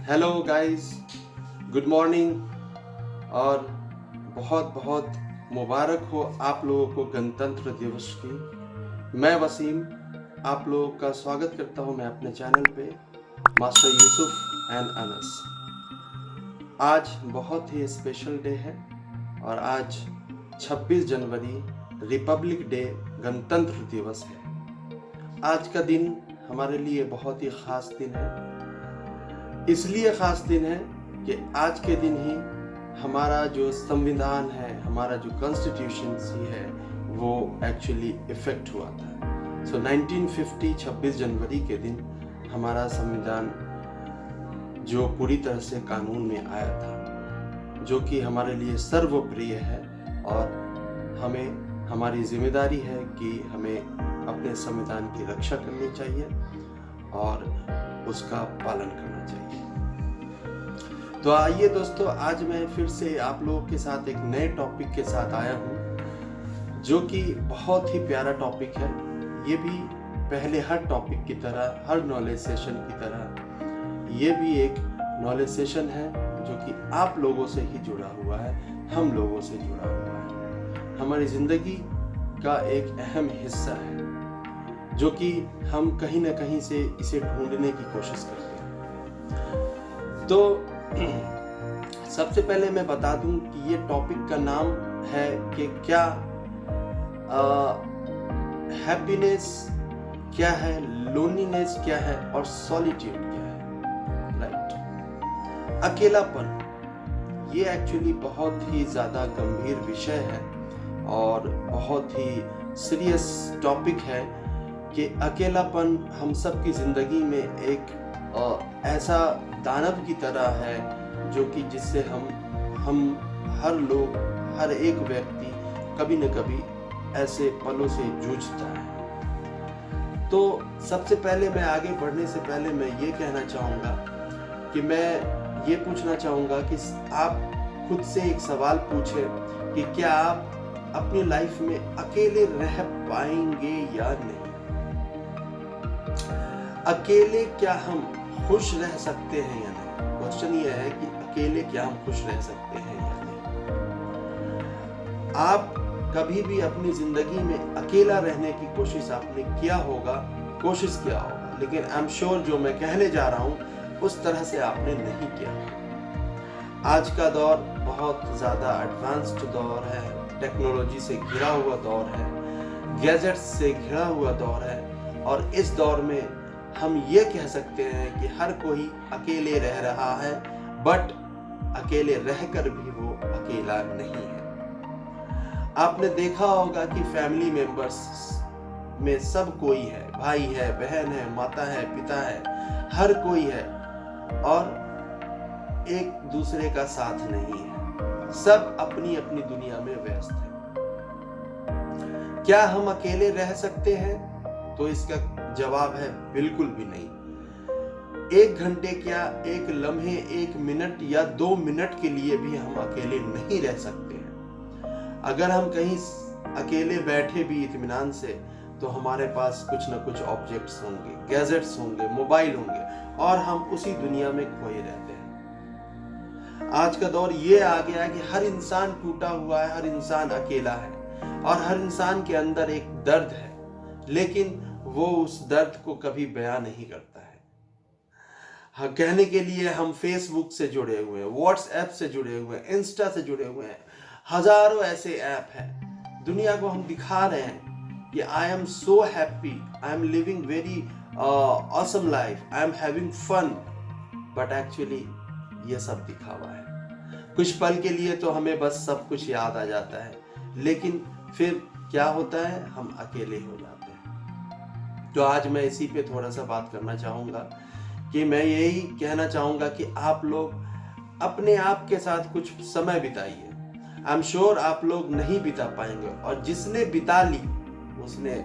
Hello guys, good morning और बहुत बहुत मुबारक हो आप लोगों को गणतंत्र दिवस की। मैं वसीम आप लोगों का स्वागत करता हूं मैं अपने चैनल पे मास्टर यूसुफ एंड अनस। आज बहुत ही स्पेशल डे है और आज 26 जनवरी रिपब्लिक डे गणतंत्र दिवस है। आज का दिन हमारे लिए बहुत ही खास दिन है। इसलिए खास दिन है कि आज के दिन ही हमारा जो संविधान है, हमारा जो कॉन्स्टिट्यूशन है, वो एक्चुअली इफेक्ट हुआ था। 1950 26 जनवरी के दिन हमारा संविधान जो पूरी तरह से कानून में आया था, जो कि हमारे लिए सर्वप्रिय है और हमें हमारी जिम्मेदारी है कि हमें अपने संविधान की रक्षा करनी चाहिए और उसका पालन करना चाहिए। तो आइए दोस्तों, आज मैं फिर से आप लोगों के साथ एक नए टॉपिक के साथ आया हूँ, जो कि बहुत ही प्यारा टॉपिक है। ये भी पहले हर टॉपिक की तरह, हर नॉलेज सेशन की तरह ये भी एक नॉलेज सेशन है जो कि आप लोगों से ही जुड़ा हुआ है, हम लोगों से जुड़ा हुआ है, हमारी जिंदगी का एक अहम हिस्सा है, जो कि हम कहीं ना कहीं से इसे ढूंढने की कोशिश करते हैं। तो सबसे पहले मैं बता दूं कि ये टॉपिक का नाम है कि क्या हैप्पीनेस क्या है, लोनलीनेस क्या है और सॉलिट्यूड क्या है। राइट, अकेलापन ये एक्चुअली बहुत ही ज़्यादा गंभीर विषय है और बहुत ही सीरियस टॉपिक है कि अकेलापन हम सब की ज़िंदगी में एक ऐसा दानव की तरह है जो कि जिससे हम हर लोग, हर एक व्यक्ति कभी न कभी ऐसे पलों से जूझता है। तो सबसे पहले मैं आगे बढ़ने से पहले मैं ये कहना चाहूँगा कि मैं ये पूछना चाहूँगा कि आप खुद से एक सवाल पूछें कि क्या आप अपनी लाइफ में अकेले रह पाएंगे या नहीं। अकेले क्या हम खुश रह सकते हैं या नहीं। क्वेश्चन ये है कि अकेले क्या हम खुश रह सकते हैं या नहीं। आप कभी भी अपनी जिंदगी में अकेला रहने की कोशिश आपने किया होगा, लेकिन आई एम श्योर जो मैं कहने जा रहा हूं उस तरह से आपने नहीं किया। आज का दौर बहुत ज्यादा एडवांस्ड दौर है, टेक्नोलॉजी से घिरा हुआ दौर है, गैजेट्स से घिरा हुआ दौर है और इस दौर में हम ये कह सकते हैं कि हर कोई अकेले रह रहा है, बट अकेले रहकर भी वो अकेला नहीं है। आपने देखा होगा कि फैमिली मेंबर्स में सब कोई है, भाई है, बहन है, माता है, पिता है, हर कोई है और एक दूसरे का साथ नहीं है। सब अपनी अपनी दुनिया में व्यस्त है। क्या हम अकेले रह सकते हैं? तो इसका जवाब है बिल्कुल भी नहीं। एक घंटे क्या, एक लम्हे, एक मिनट या 2 मिनट के लिए भी हम अकेले नहीं रह सकते हैं। अगर हम कहीं अकेले बैठे भी इत्मीनान से, तो हमारे पास कुछ न कुछ ऑब्जेक्ट्स होंगे, गैजेट्स होंगे, मोबाइल होंगे और हम उसी दुनिया में खोए रहते हैं। आज का दौर ये आ गया कि हर इंसान टूटा हुआ है, हर इंसान अकेला है और हर इंसान के अंदर एक दर्द है, लेकिन वो उस दर्द को कभी बयां नहीं करता है। हाँ, कहने के लिए हम फेसबुक से जुड़े हुए हैं, व्हाट्सएप से जुड़े हुए हैं, इंस्टा से जुड़े हुए हैं, हजारों ऐसे ऐप हैं। दुनिया को हम दिखा रहे हैं कि I am so happy, I am living very awesome life, I am having fun, but actually ये सब दिखावा है। कुछ पल के लिए तो हमें बस सब कुछ याद आ जाता है, लेकिन फिर क्या होता है, हम अकेले हो जाते हैं। तो आज मैं इसी पे थोड़ा सा बात करना चाहूँगा कि मैं यही कहना चाहूँगा कि आप लोग अपने आप के साथ कुछ समय बिताइए। आई एम श्योर आप लोग नहीं बिता पाएंगे और जिसने बिता ली उसने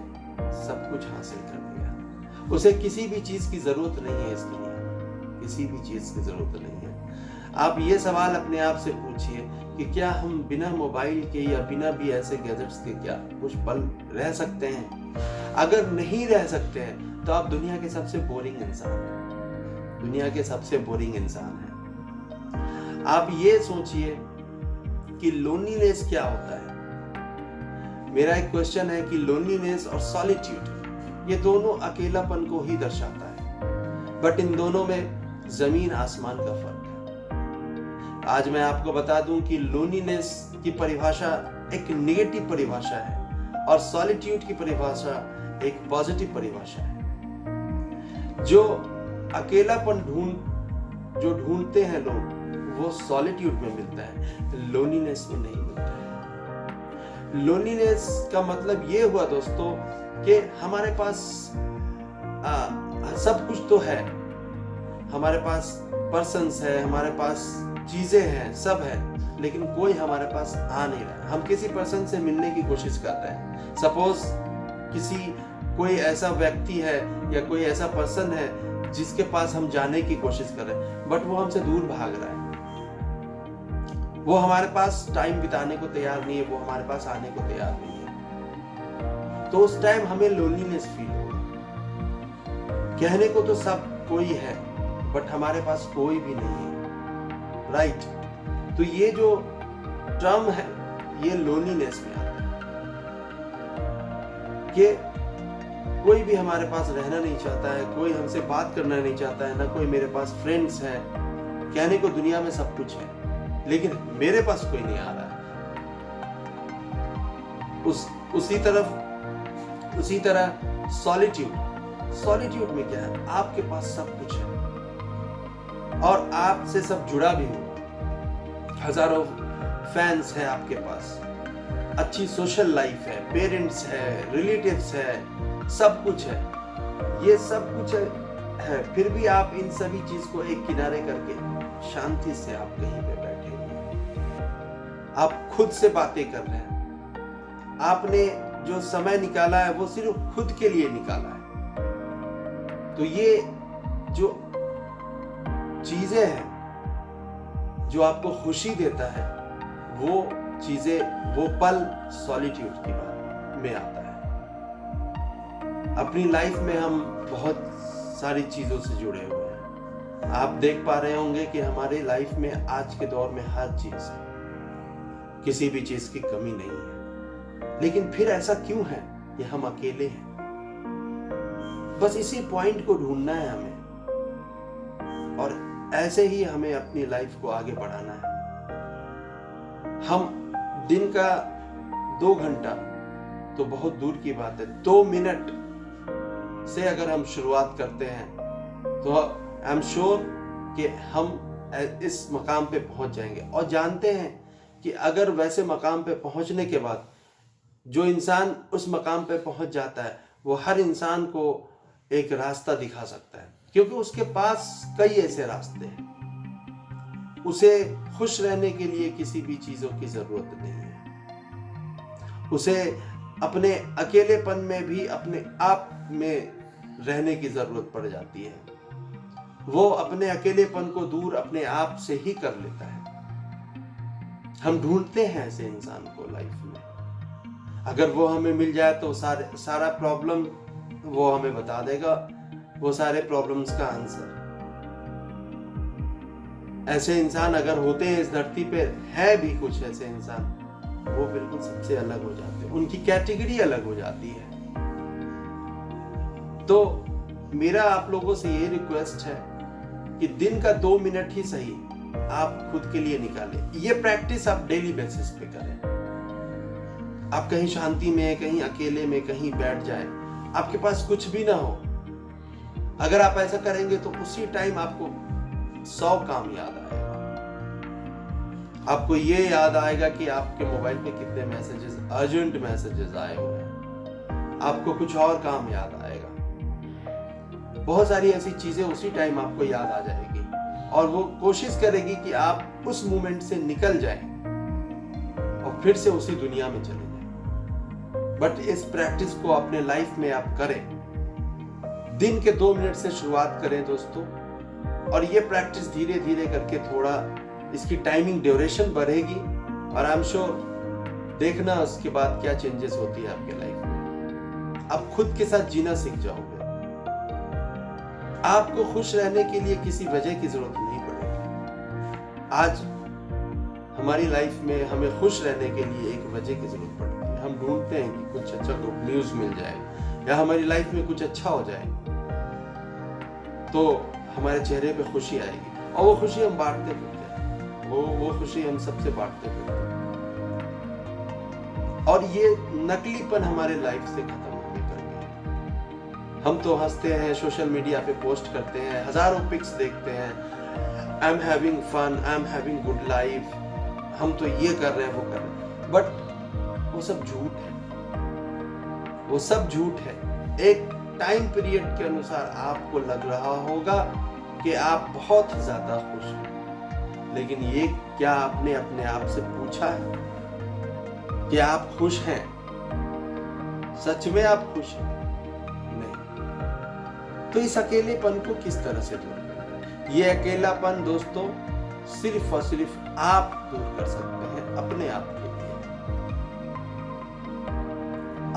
सब कुछ हासिल कर लिया। उसे किसी भी चीज़ की ज़रूरत नहीं है, इस दुनिया में किसी भी चीज़ की ज़रूरत नहीं है। आप ये सवाल अपने आप से पूछिए कि क्या हम बिना मोबाइल के या बिना भी ऐसे गैजेट्स के क्या कुछ पल रह सकते हैं? अगर नहीं रह सकते हैं तो आप दुनिया के सबसे बोरिंग इंसान हैं। दुनिया के सबसे बोरिंग इंसान हैं। आप ये सोचिए कि लोनलीनेस क्या होता है। मेरा एक क्वेश्चन है कि लोनलीनेस और सॉलिट्यूड, ये दोनों अकेलापन को ही दर्शाता है, बट इन दोनों में जमीन आसमान का फर्क है। आज मैं आपको बता दूं कि लोनलीनेस की परिभाषा एक नेगेटिव परिभाषा है और सॉलिट्यूड की परिभाषा एक पॉजिटिव परिभाषा है। जो अकेलापन ढूंढते हैं लोग, वो सॉलिट्यूड में मिलता है, लोनलीनेस में नहीं मिलता है। लोनलीनेस का मतलब ये हुआ दोस्तों कि हमारे पास सब कुछ तो है, हमारे पास पर्सन्स है, हमारे पास चीजें हैं, सब है, लेकिन कोई हमारे पास आ नहीं रहा। हम किसी पर्सन से मिलने की कोशिश कर रहे हैं। सपोज कोई ऐसा व्यक्ति है या कोई ऐसा पर्सन है जिसके पास हम जाने की कोशिश कर रहे हैं, बट वो हमसे दूर भाग रहा है। वो हमारे पास टाइम बिताने को तैयार नहीं है, वो हमारे पास आने को तैयार नहीं है। तो उस टाइम हमें लोनलीनेस फील होगा। कहने को तो सब कोई है, बट हमारे पास कोई भी नहीं है, राइट? तो ये जो टर्म है, ये लोनलीनेस में आता है कि कोई भी हमारे पास रहना नहीं चाहता है, कोई हमसे बात करना नहीं चाहता है, ना कोई मेरे पास फ्रेंड्स है। कहने को दुनिया में सब कुछ है, लेकिन मेरे पास कोई नहीं आ रहा है। उसी तरह सॉलिट्यूड में क्या है? आपके पास सब कुछ है और आपसे सब जुड़ा भी हुआ। हजारों फैंस हैं आपके पास, अच्छी सोशल लाइफ है, पेरेंट्स है, रिलेटिव्स है, सब कुछ है। ये सब कुछ है, फिर भी आप इन सभी चीज को एक किनारे करके शांति से आप कहीं पे बैठे हुए, आप खुद से बातें कर रहे हैं। आपने जो समय निकाला है वो सिर्फ खुद के लिए निकाला है। तो ये जो चीजें हैं जो आपको खुशी देता है, वो चीजें, वो पल सॉलिट्यूड की बात में आता है। अपनी लाइफ में हम बहुत सारी चीजों से जुड़े हुए हैं। आप देख पा रहे होंगे कि हमारे लाइफ में आज के दौर में हर चीज है, किसी भी चीज की कमी नहीं है। लेकिन फिर ऐसा क्यों है कि हम अकेले हैं? बस इसी पॉइंट को ढूंढना है हमें, और ऐसे ही हमें अपनी लाइफ को आगे बढ़ाना है। हम दिन का 2 घंटा तो बहुत दूर की बात है, 2 मिनट से अगर हम शुरुआत करते हैं तो आई एम श्योर कि हम इस मकाम पे पहुंच जाएंगे। और जानते हैं कि अगर वैसे मकाम पे पहुंचने के बाद जो इंसान उस मकाम पे पहुंच जाता है, वो हर इंसान को एक रास्ता दिखा सकता है, क्योंकि उसके पास कई ऐसे रास्ते हैं। उसे खुश रहने के लिए किसी भी चीजों की जरूरत नहीं है। उसे अपने अकेलेपन में भी अपने आप में रहने की जरूरत पड़ जाती है। वो अपने अकेलेपन को दूर अपने आप से ही कर लेता है। हम ढूंढते हैं ऐसे इंसान को लाइफ में। अगर वो हमें मिल जाए तो सारा प्रॉब्लम वो हमें बता देगा, वो सारे प्रॉब्लम्स का आंसर। ऐसे इंसान अगर होते हैं इस धरती पे, है भी कुछ ऐसे इंसान, वो बिल्कुल सबसे अलग हो जाते हैं, उनकी कैटेगरी अलग हो जाती है। तो मेरा आप लोगों से ये रिक्वेस्ट है कि दिन का 2 मिनट ही सही आप खुद के लिए निकालें। ये प्रैक्टिस आप डेली बेसिस पे करें। आप कहीं शांति में, कहीं अकेले में, कहीं बैठ जाए, आपके पास कुछ भी ना हो, अगर आप ऐसा करेंगे तो उसी टाइम आपको 100 काम याद आएगा। आपको ये याद आएगा कि आपके मोबाइल पे कितने मैसेजेस, अर्जेंट मैसेजेस आए हुए हैं। आपको कुछ और काम याद आएगा। बहुत सारी ऐसी चीजें उसी टाइम आपको याद आ जाएगी, और वो कोशिश करेगी कि आप उस मोमेंट से निकल जाएं और फिर से उसी दुनिया में चले जाएं। बट इस प्रैक्टिस को अपने लाइफ में आप करें। दिन के 2 मिनट से शुरुआत करें दोस्तों, और ये प्रैक्टिस धीरे धीरे करके थोड़ा इसकी टाइमिंग ड्यूरेशन बढ़ेगी, और आई एम श्योर देखना उसके बाद क्या चेंजेस होती है आपके लाइफ में। आप खुद के साथ जीना सीख जाओगे। आपको खुश रहने के लिए किसी वजह की जरूरत नहीं पड़ेगी। आज हमारी लाइफ में हमें खुश रहने के लिए एक वजह की जरूरत पड़ती है। हम ढूंढते हैं कि कुछ अच्छा गुड न्यूज मिल जाए या हमारी लाइफ में कुछ अच्छा हो जाए तो हमारे चेहरे पे खुशी आएगी, और वो खुशी हम बांटते फिरते हैं, वो खुशी हम सबसे बांटते फिरते हैं, और ये नकलीपन हमारे लाइफ से खत्म होने पर गया। हम तो हंसते हैं, सोशल मीडिया पे पोस्ट करते हैं, हजारों पिक्स देखते हैं, I am having fun, I am having good life, हम तो ये कर रहे हैं, वो कर रहे हैं, बट वो सब झूठ है, वो सब झूठ है। एक टाइम पीरियड के अनुसार आपको लग रहा होगा कि आप बहुत ज्यादा खुश हैं, लेकिन ये क्या आपने अपने आप से पूछा है कि आप खुश हैं? सच में आप खुश हैं? नहीं। तो इस अकेलेपन को किस तरह से दूर करें? ये अकेलापन दोस्तों सिर्फ और सिर्फ आप दूर कर सकते हैं अपने आप के लिए।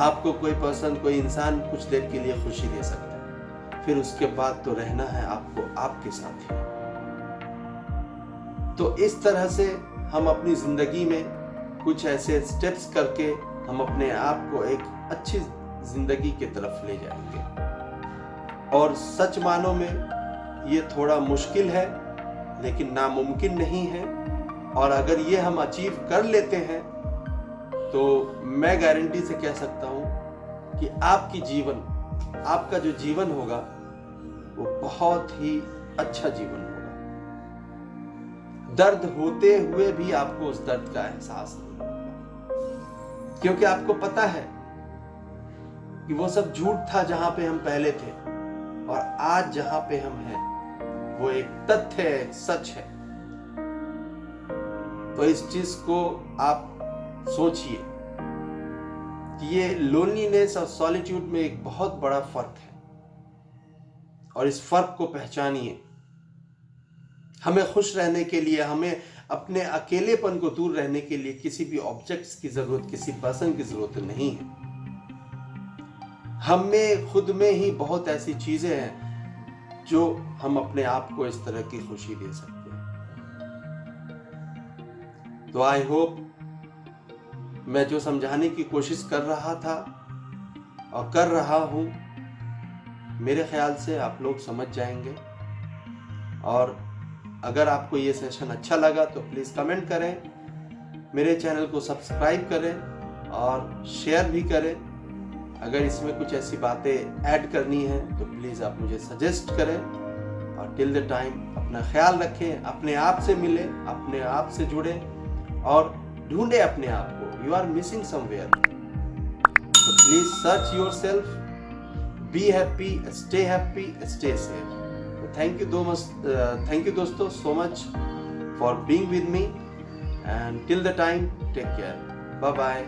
आपको कोई पर्सन, कोई इंसान कुछ देर के लिए खुशी दे सकता है, फिर उसके बाद तो रहना है आपको आपके साथ ही। तो इस तरह से हम अपनी जिंदगी में कुछ ऐसे स्टेप्स करके हम अपने आप को एक अच्छी जिंदगी की तरफ ले जाएंगे। और सच मानो में ये थोड़ा मुश्किल है, लेकिन नामुमकिन नहीं है। और अगर ये हम अचीव कर लेते हैं तो मैं गारंटी से कह सकता हूं कि आपका जो जीवन होगा वो बहुत ही अच्छा जीवन होगा। दर्द होते हुए भी आपको उस दर्द का एहसास नहीं होगा, क्योंकि आपको पता है कि वो सब झूठ था जहां पे हम पहले थे, और आज जहां पे हम हैं वो एक तथ्य है, एक सच है। तो इस चीज को आप सोचिए कि ये लोनलीनेस और सॉलिट्यूड में एक बहुत बड़ा फर्क है, और इस फर्क को पहचानिए। हमें खुश रहने के लिए, हमें अपने अकेलेपन को दूर रहने के लिए किसी भी ऑब्जेक्ट्स की जरूरत, किसी पर्सन की जरूरत नहीं है। हमें खुद में ही बहुत ऐसी चीजें हैं जो हम अपने आप को इस तरह की खुशी दे सकते हैं। तो आई होप मैं जो समझाने की कोशिश कर रहा था और कर रहा हूं, मेरे ख्याल से आप लोग समझ जाएंगे। और अगर आपको ये सेशन अच्छा लगा तो प्लीज़ कमेंट करें, मेरे चैनल को सब्सक्राइब करें और शेयर भी करें। अगर इसमें कुछ ऐसी बातें ऐड करनी है तो प्लीज़ आप मुझे सजेस्ट करें। और टिल द टाइम अपना ख्याल रखें, अपने आप से मिलें, अपने आप से जुड़ें और ढूंढें अपने आप को। यू आर मिसिंग समवेयर, तो please search yourself, be happy, stay safe. Thank you दोस्तों so much for being with me, and till the time, take care. Bye bye.